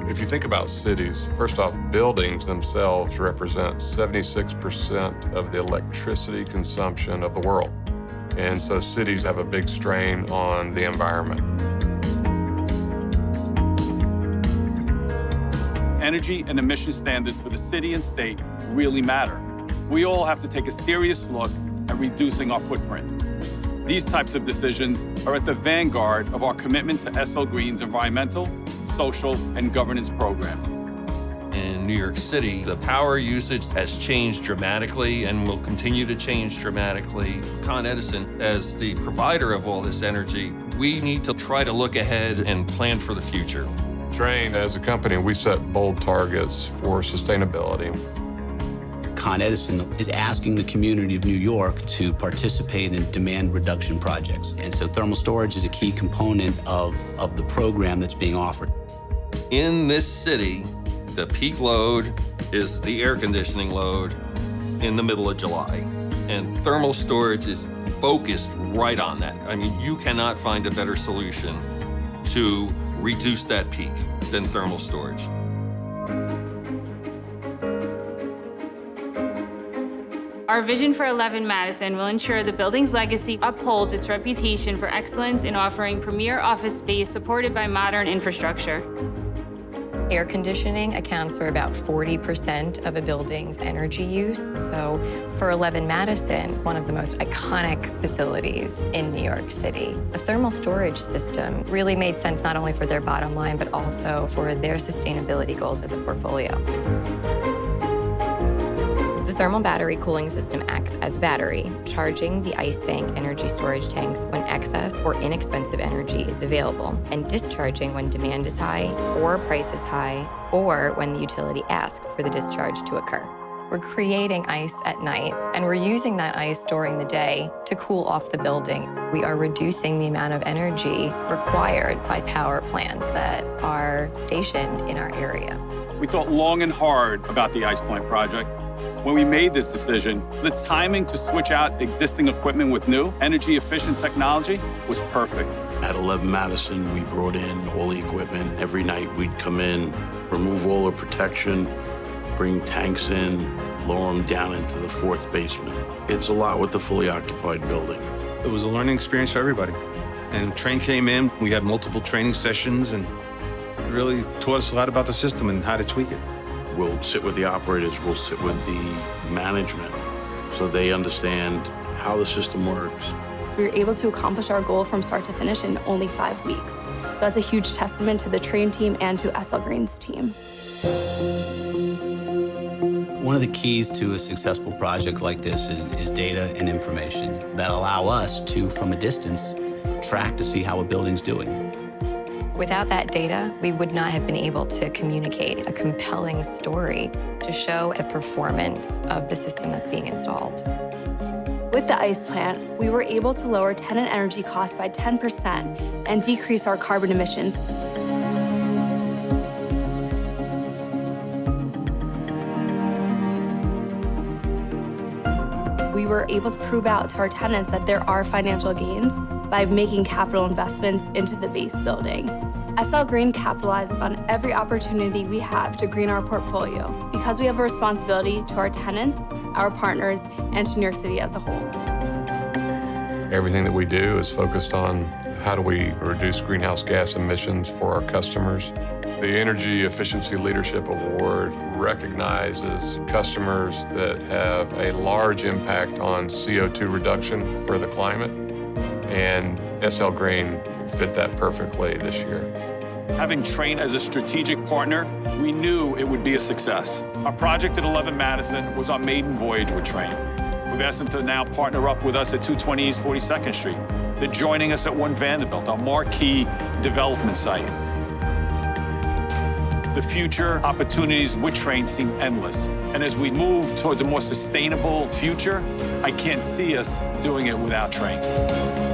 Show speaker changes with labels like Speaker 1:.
Speaker 1: If you think about cities, first off, buildings themselves represent 76% of the electricity consumption of the world. And so cities have a big strain on the environment.
Speaker 2: Energy and emission standards for the city and state really matter. We all have to take a serious look at reducing our footprint. These types of decisions are at the vanguard of our commitment to SL Green's environmental, social, and governance program.
Speaker 3: In New York City, the power usage has changed dramatically and will continue to change dramatically. Con Edison, as the provider of all this energy, we need to try to look ahead and plan for the future.
Speaker 1: Trane, as a company, we set bold targets for sustainability.
Speaker 4: Con Edison is asking the community of New York to participate in demand reduction projects. And so thermal storage is a key component of the program that's being offered.
Speaker 3: In this city, the peak load is the air conditioning load in the middle of July. And thermal storage is focused right on that. I mean, you cannot find a better solution to reduce that peak than thermal storage.
Speaker 5: Our vision for 11 Madison will ensure the building's legacy upholds its reputation for excellence in offering premier office space supported by modern infrastructure.
Speaker 6: Air conditioning accounts for about 40% of a building's energy use. So for 11 Madison, one of the most iconic facilities in New York City, a thermal storage system really made sense not only for their bottom line, but also for their sustainability goals as a portfolio. The thermal battery cooling system acts as battery, charging the ice bank energy storage tanks when excess or inexpensive energy is available, and discharging when demand is high or price is high, or when the utility asks for the discharge to occur. We're creating ice at night, and we're using that ice during the day to cool off the building. We are reducing the amount of energy required by power plants that are stationed in our area.
Speaker 2: We thought long and hard about the Ice Plant project. When we made this decision, the timing to switch out existing equipment with new, energy-efficient technology was perfect.
Speaker 7: At 11 Madison, we brought in all the equipment. Every night we'd come in, remove all the protection, bring tanks in, lower them down into the 4th basement. It's a lot with the fully occupied building.
Speaker 8: It was a learning experience for everybody. And Trane came in, we had multiple training sessions, and it really taught us a lot about the system and how to tweak it.
Speaker 7: We'll sit with the operators, we'll sit with the management so they understand how the system works.
Speaker 9: We were able to accomplish our goal from start to finish in only 5 weeks. So that's a huge testament to the Trane team and to SL Green's team.
Speaker 4: One of the keys to a successful project like this is data and information that allow us to, from a distance, track to see how a building's doing.
Speaker 6: Without that data, we would not have been able to communicate a compelling story to show the performance of the system that's being installed.
Speaker 9: With the ice plant, we were able to lower tenant energy costs by 10% and decrease our carbon emissions. We were able to prove out to our tenants that there are financial gains by making capital investments into the base building. SL Green capitalizes on every opportunity we have to green our portfolio because we have a responsibility to our tenants, our partners, and to New York City as a whole.
Speaker 1: Everything that we do is focused on how do we reduce greenhouse gas emissions for our customers. The Energy Efficiency Leadership Award recognizes customers that have a large impact on CO2 reduction for the climate, and SL Green fit that perfectly this year.
Speaker 2: Having Trane as a strategic partner, we knew it would be a success. Our project at 11 Madison was our maiden voyage with Trane. We've asked them to now partner up with us at 220 East 42nd Street. They're joining us at 1 Vanderbilt, our marquee development site. The future opportunities with Trane seem endless. And as we move towards a more sustainable future, I can't see us doing it without Trane.